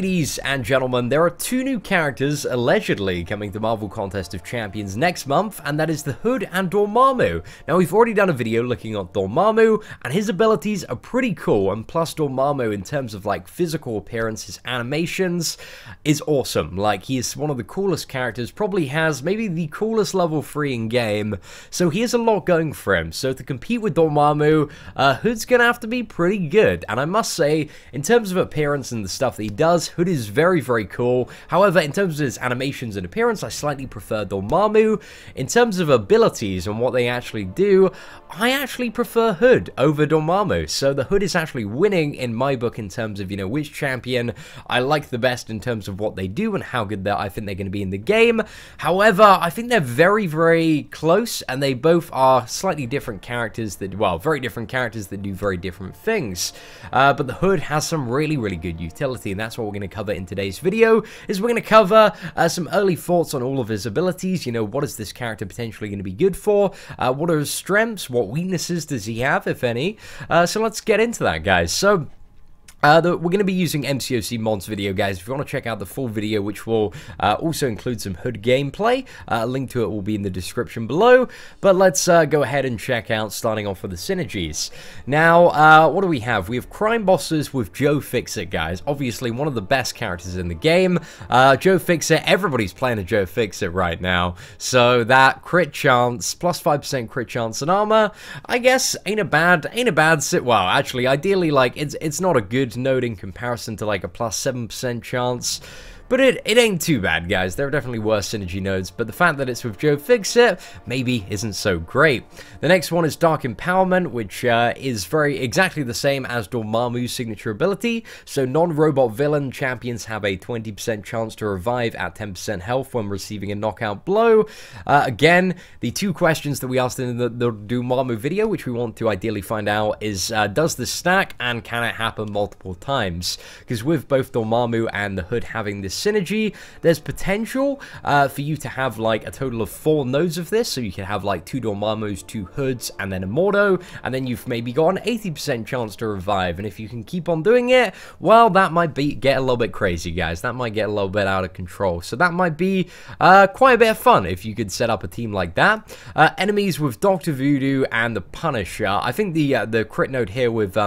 Ladies and gentlemen, there are two new characters allegedly coming to Marvel Contest of Champions next month, and that is the Hood and Dormammu. Now, we've already done a video looking at Dormammu, and his abilities are pretty cool, and plus Dormammu, in terms of like physical appearance, his animations, is awesome. Like, he is one of the coolest characters, probably has maybe the coolest level 3 in game, so he has a lot going for him. So to compete with Dormammu, Hood's gonna have to be pretty good, and I must say, in terms of appearance and the stuff that he does, Hood is very, very cool. However, in terms of his animations and appearance, I slightly prefer Dormammu. In terms of abilities and what they actually do, I actually prefer Hood over Dormammu. So the Hood is actually winning in my book in terms of, you know, which champion I like the best in terms of what they do and how good I think they're going to be in the game. However, I think they're very, very close, and they both are slightly different characters that, well, very different characters that do very different things. But the Hood has some really, really good utility, and that's what we're going to cover in today's video. Is we're going to cover some early thoughts on all of his abilities. You know, what is this character potentially going to be good for? What are his strengths? What weaknesses does he have, if any? So let's get into that, guys. So we're going to be using MCOC mods video, guys. If you want to check out the full video, which will also include some Hood gameplay, a link to it will be in the description below. But let's go ahead and check out, starting off with the Synergies. Now, what do we have? We have Crime Bosses with Joe Fixit, guys. Obviously, one of the best characters in the game. Joe Fixit, everybody's playing a Joe Fixit right now. So that crit chance, plus 5% crit chance and armor, I guess ain't a bad well, actually, ideally, like, it's not a good node in comparison to like a plus 7% chance, but it ain't too bad, guys. There are definitely worse synergy nodes, but the fact that it's with Joe Fixit maybe isn't so great. The next one is Dark Empowerment, which is exactly the same as Dormammu's signature ability. So non-robot villain champions have a 20% chance to revive at 10% health when receiving a knockout blow. Again, the two questions that we asked in the Dormammu video, which we want to ideally find out, is does this stack and can it happen multiple times? Because with both Dormammu and the Hood having this synergy, there's potential for you to have like a total of 4 nodes of this, so you can have like 2 Dormammus, 2 Hoods, and then a Mordo, and then you've maybe got an 80% chance to revive, and if you can keep on doing it, well, that might get a little bit crazy, guys. That might get a little bit out of control, so that might be quite a bit of fun if you could set up a team like that. Enemies with Dr. Voodoo and the Punisher. I think the crit node here with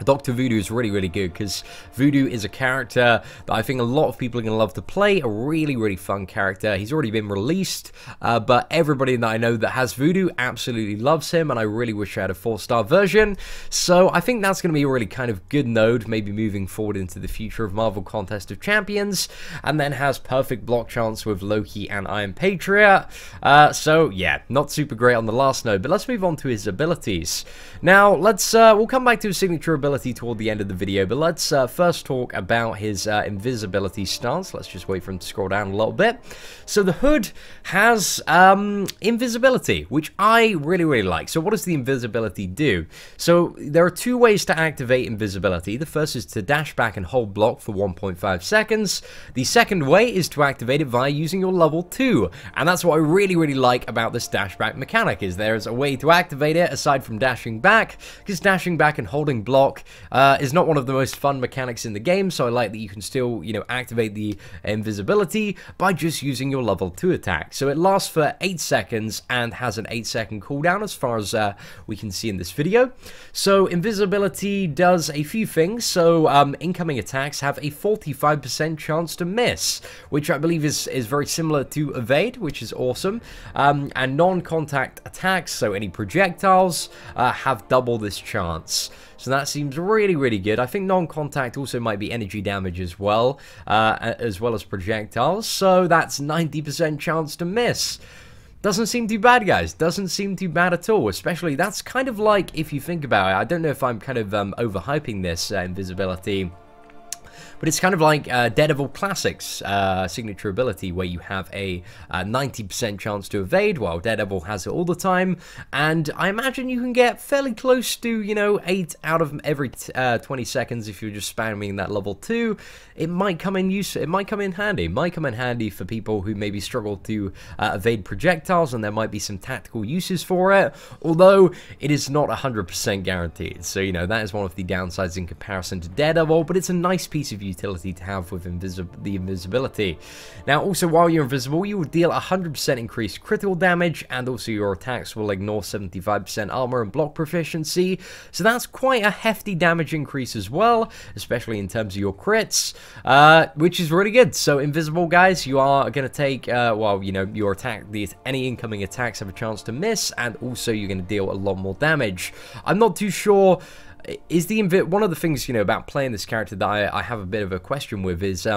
Dr. Voodoo is really, really good, because Voodoo is a character that I think a lot of people are going to love to play, a really, really fun character. He's already been released, but everybody that I know that has Voodoo absolutely loves him, and I really wish I had a 4-star version. So I think that's going to be a really kind of good node, maybe moving forward into the future of Marvel Contest of Champions, and then has perfect block chance with Loki and Iron Patriot. So yeah, not super great on the last node, but let's move on to his abilities. Now, we'll come back to his signature ability toward the end of the video, but let's first talk about his invisibility stance. Let's just wait for him to scroll down a little bit. So the Hood has invisibility, which I really, really like. So what does the invisibility do? So there are 2 ways to activate invisibility. The first is to dash back and hold block for 1.5 seconds. The second way is to activate it via using your level 2, and that's what I really, really like about this dash back mechanic, is there's a way to activate it aside from dashing back, because dashing back and holding block is not one of the most fun mechanics in the game, so I like that you can still, you know, activate the invisibility by just using your level 2 attack. So it lasts for 8 seconds and has an 8-second cooldown as far as we can see in this video. So invisibility does a few things. So incoming attacks have a 45% chance to miss, which I believe is very similar to evade, which is awesome. And non-contact attacks, so any projectiles, have double this chance. So that seems really, really good. I think non-contact also might be energy damage as well as projectiles. So that's 90% chance to miss. Doesn't seem too bad, guys. Doesn't seem too bad at all. Especially, that's kind of like, if you think about it, I don't know if I'm kind of overhyping this invisibility, but it's kind of like Daredevil Classic's signature ability, where you have a 90% chance to evade, while Daredevil has it all the time, and I imagine you can get fairly close to, you know, 8 out of every 20 seconds if you're just spamming that level 2. It might come in handy. It might come in handy for people who maybe struggle to evade projectiles, and there might be some tactical uses for it, although it is not 100% guaranteed. So, you know, that is one of the downsides in comparison to Daredevil, but it's a nice piece of utility to have with the invisibility. Now, also, while you're invisible, you will deal 100% increased critical damage, and also your attacks will ignore 75% armor and block proficiency. So that's quite a hefty damage increase as well, especially in terms of your crits, which is really good. So invisible, guys, you are going to take, well, you know, your attack, any incoming attacks have a chance to miss, and also you're going to deal a lot more damage. I'm not too sure. Is one of the things, you know, about playing this character that I have a bit of a question with is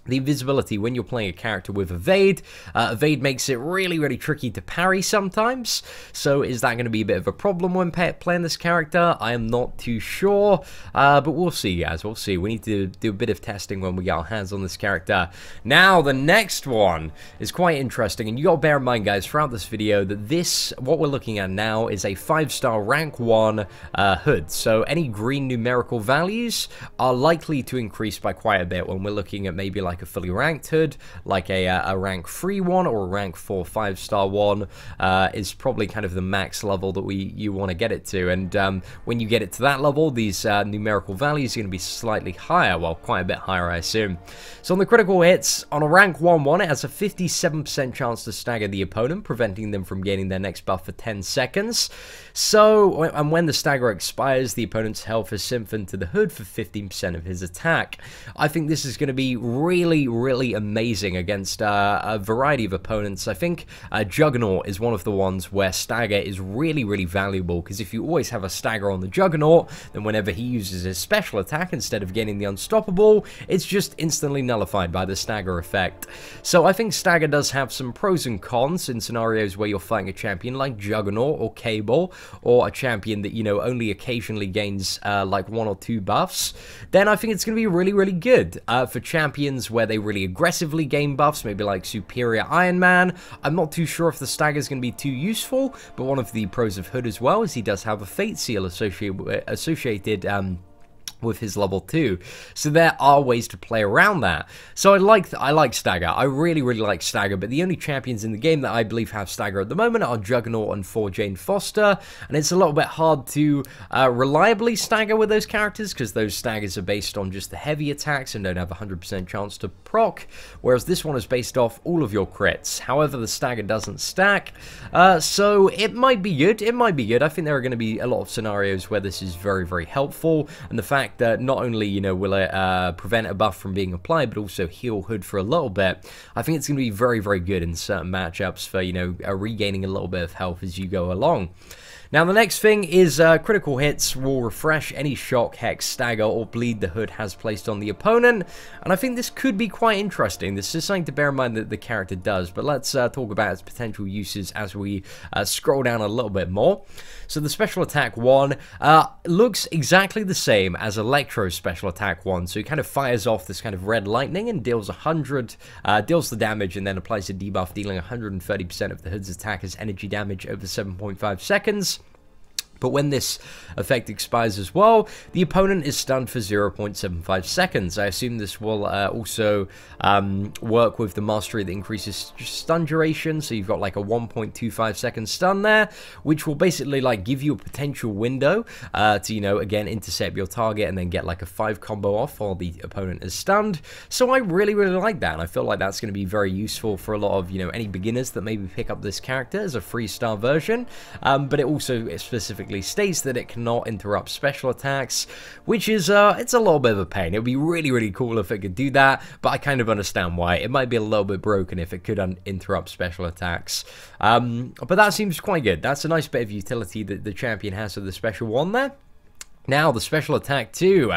the invisibility. When you're playing a character with evade, evade makes it really, really tricky to parry sometimes. So is that going to be a bit of a problem when playing this character? I am not too sure, but we'll see, guys. We'll see. We need to do a bit of testing when we get our hands on this character. Now, the next one is quite interesting, and you got to bear in mind, guys, throughout this video that what we're looking at now is a 5-star rank 1 hood. So any green numerical values are likely to increase by quite a bit when we're looking at maybe like a fully ranked hood, like a rank 3 one or a rank 4 5-star one is probably kind of the max level that you want to get it to. And when you get it to that level, these numerical values are going to be slightly higher, well, quite a bit higher, I assume. So on the critical hits, on a rank 1 it has a 57% chance to stagger the opponent, preventing them from gaining their next buff for 10 seconds. So, and when the stagger expires, the opponent's health is symphoned to the hood for 15% of his attack. I think this is going to be really, really amazing against a variety of opponents. I think Juggernaut is one of the ones where stagger is really, really valuable, because if you always have a stagger on the Juggernaut, then whenever he uses his special attack, instead of getting the unstoppable, it's just instantly nullified by the stagger effect. So I think stagger does have some pros and cons in scenarios where you're fighting a champion like Juggernaut or Cable, or a champion that, you know, only occasionally gains like 1 or 2 buffs. Then I think it's going to be really, really good for champions where they really aggressively gain buffs, maybe like Superior Iron Man. I'm not too sure if the stagger is going to be too useful, but one of the pros of Hood as well is he does have a Fate Seal associated with his level 2, so there are ways to play around that. So I like stagger. I really, really like stagger, but the only champions in the game that I believe have stagger at the moment are Juggernaut and 4 Jane Foster, and it's a little bit hard to reliably stagger with those characters, because those staggers are based on just the heavy attacks and don't have a 100% chance to proc, whereas this one is based off all of your crits. However, the stagger doesn't stack, so it might be good. It might be good. I think there are going to be a lot of scenarios where this is very, very helpful, and the fact that not only, you know, will it prevent a buff from being applied, but also heal Hood for a little bit, I think it's going to be very, very good in certain matchups for, you know, regaining a little bit of health as you go along. Now, the next thing is critical hits will refresh any shock, hex, stagger, or bleed the Hood has placed on the opponent, and I think this could be quite interesting. This is something to bear in mind that the character does, but let's talk about its potential uses as we scroll down a little bit more. So the special attack 1 looks exactly the same as Electro's special attack 1, so he kind of fires off this kind of red lightning and deals deals the damage, and then applies a debuff, dealing 130% of the Hood's attack as energy damage over 7.5 seconds. But when this effect expires as well, the opponent is stunned for 0.75 seconds. I assume this will also work with the mastery that increases stun duration, so you've got like a 1.25 second stun there, which will basically like give you a potential window to, you know, again, intercept your target and then get like a 5 combo off while the opponent is stunned. So I really, really like that, and I feel like that's going to be very useful for a lot of, you know, any beginners that maybe pick up this character as a 3-star version, but it also specifically states that it cannot interrupt special attacks, which is it's a little bit of a pain. It would be really, really cool if it could do that, but I kind of understand why. It might be a little bit broken if it could interrupt special attacks, but that seems quite good. That's a nice bit of utility that the champion has with the special 1 there. Now, the special attack 2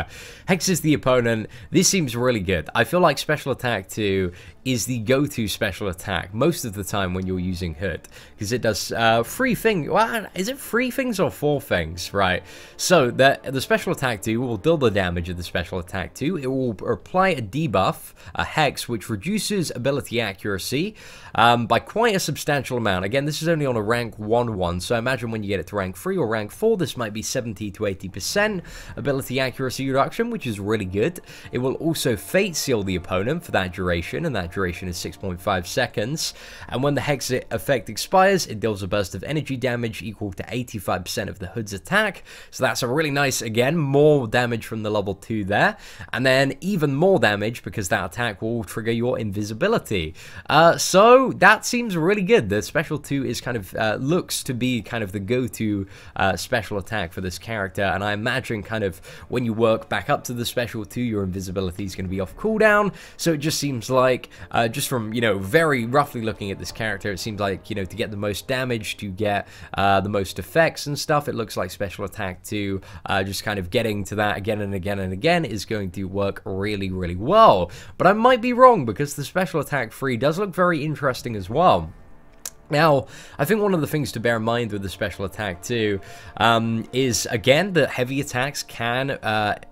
hexes the opponent. This seems really good. I feel like special attack 2 is the go-to special attack most of the time when you're using Hood, because it does 3 things. Well, is it 3 things or 4 things? Right. So the special attack 2 will deal the damage of the special attack 2. It will apply a debuff, a hex, which reduces ability accuracy by quite a substantial amount. Again, this is only on a rank 1, so I imagine when you get it to rank 3 or rank 4, this might be 70 to 80%. 10% ability accuracy reduction, which is really good. It will also Fate Seal the opponent for that duration, and that duration is 6.5 seconds. And when the Hex effect expires, it deals a burst of energy damage equal to 85% of the Hood's attack. So that's a really nice, again, more damage from the level 2 there. And then even more damage because that attack will trigger your invisibility. So that seems really good. The special 2 is kind of looks to be kind of the go-to special attack for this character, and I imagine kind of when you work back up to the special 2, your invisibility is going to be off cooldown. So it just seems like, just from, you know, very roughly looking at this character, it seems like, you know, to get the most damage, to get the most effects and stuff, it looks like special attack 2, just kind of getting to that again and again and again is going to work really, really well. But I might be wrong, because the special attack 3 does look very interesting as well. Now, I think one of the things to bear in mind with the special attack too is, again, that heavy attacks can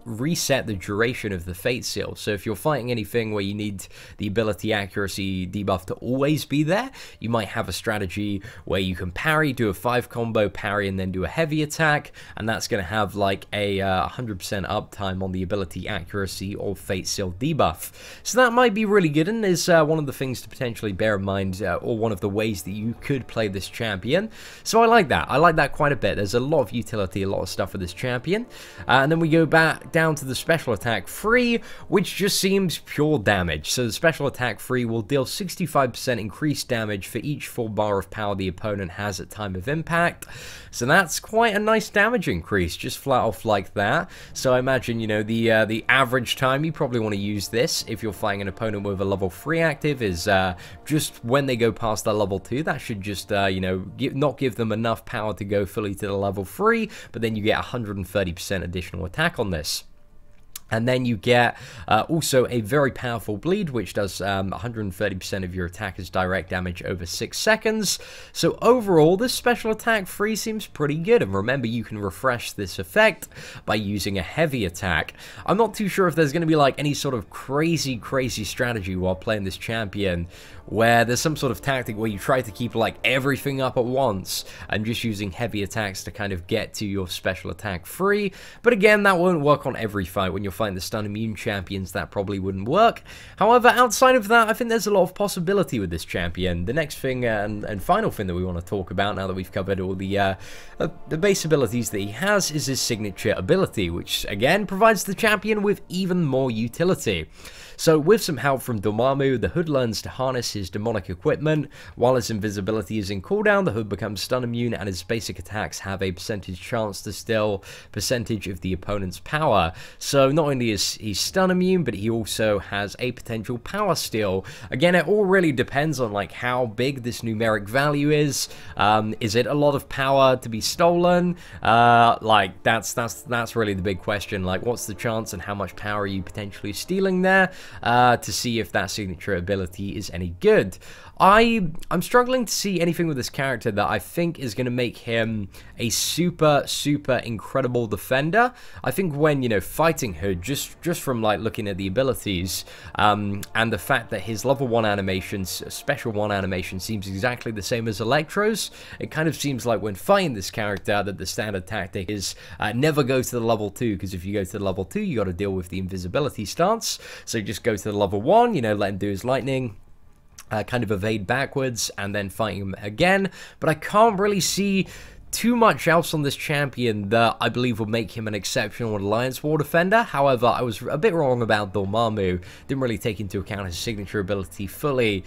reset the duration of the Fate Seal. So if you're fighting anything where you need the ability accuracy debuff to always be there, you might have a strategy where you can parry, do a 5 combo, parry, and then do a heavy attack, and that's going to have like a 100% uptime on the ability accuracy or Fate Seal debuff. So that might be really good, and is one of the things to potentially bear in mind, or one of the ways that you could play this champion. So I like that. I like that quite a bit. There's a lot of utility, a lot of stuff for this champion. And then we go back down to the special attack 3, which just seems pure damage. So the special attack 3 will deal 65% increased damage for each full bar of power the opponent has at time of impact. So that's quite a nice damage increase, just flat off like that. So I imagine, you know, the average time you probably want to use this if you're fighting an opponent with a level 3 active is just when they go past their level 2. That should just, you know, not give them enough power to go fully to the level 3, but then you get 130% additional attack on this. And then you get also a very powerful bleed, which does 130% of your attacker's direct damage over 6 seconds. So overall, this special attack 3 seems pretty good. And remember, you can refresh this effect by using a heavy attack. I'm not too sure if there's going to be like any sort of crazy strategy while playing this champion, where there's some sort of tactic where you try to keep like everything up at once and just using heavy attacks to kind of get to your special attack 3. But again, that won't work on every fight. When you're fighting the stun immune champions, that probably wouldn't work. However, outside of that, I think there's a lot of possibility with this champion. The next thing and final thing that we want to talk about, now that we've covered all the base abilities that he has, is his signature ability, which again provides the champion with even more utility. So with some help from Dormammu, the Hood learns to harness his demonic equipment. While his invisibility is in cooldown, the Hood becomes stun immune, and his basic attacks have a percentage chance to steal percentage of the opponent's power. So not only is he stun immune, but he also has a potential power steal. Again, it all really depends on like how big this numeric value is. Is it a lot of power to be stolen? Like that's really the big question. Like, what's the chance and how much power are you potentially stealing there? To see if that signature ability is any good. I'm struggling to see anything with this character that I think is going to make him a super incredible defender. I think when, you know, fighting Hood, just from like looking at the abilities, and the fact that his level 1 animations, special 1 animation, seems exactly the same as Electro's, it kind of seems like when fighting this character that the standard tactic is never go to the level 2, because if you go to the level 2, you got to deal with the invisibility stance. So just go to the level 1, you know, let him do his lightning, kind of evade backwards, and then fight him again. But I can't really see too much else on this champion that I believe will make him an exceptional Alliance War defender. However, I was a bit wrong about Dormammu. Didn't really take into account his signature ability fully.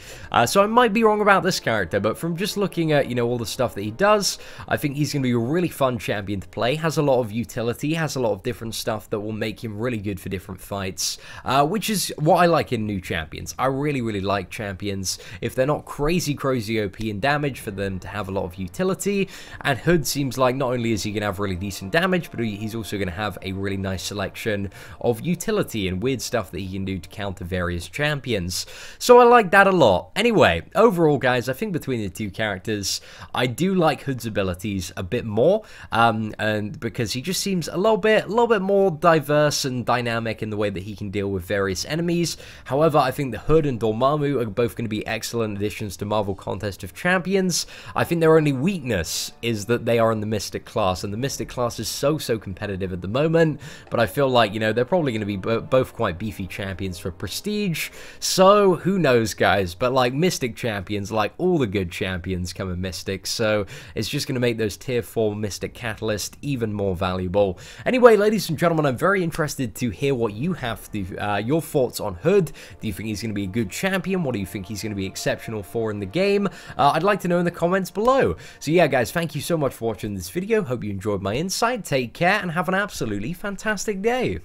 So I might be wrong about this character, but from just looking at, you know, all the stuff that he does, I think he's going to be a really fun champion to play. Has a lot of utility, has a lot of different stuff that will make him really good for different fights, which is what I like in new champions. I really like champions, if they're not crazy OP in damage, for them to have a lot of utility. And Hood seems like not only is he going to have really decent damage, but he's also going to have a really nice selection of utility and weird stuff that he can do to counter various champions. So I like that a lot. Anyway, overall, guys, I think between the two characters, I do like Hood's abilities a bit more, and because he just seems a little bit more diverse and dynamic in the way that he can deal with various enemies. However, I think the Hood and Dormammu are both going to be excellent additions to Marvel Contest of Champions. I think their only weakness is that they are in the Mystic class, and the Mystic class is so competitive at the moment, but I feel like, you know, they're probably going to be both quite beefy champions for prestige, so who knows, guys, but like Mystic champions, like all the good champions come in Mystic, so it's just going to make those tier 4 Mystic Catalyst even more valuable. Anyway, ladies and gentlemen, I'm very interested to hear what you have to, your thoughts on Hood. Do you think he's going to be a good champion? What do you think he's going to be exceptional for in the game? I'd like to know in the comments below. So yeah, guys, thank you so much for watching this video. Hope you enjoyed my insight. Take care and have an absolutely fantastic day.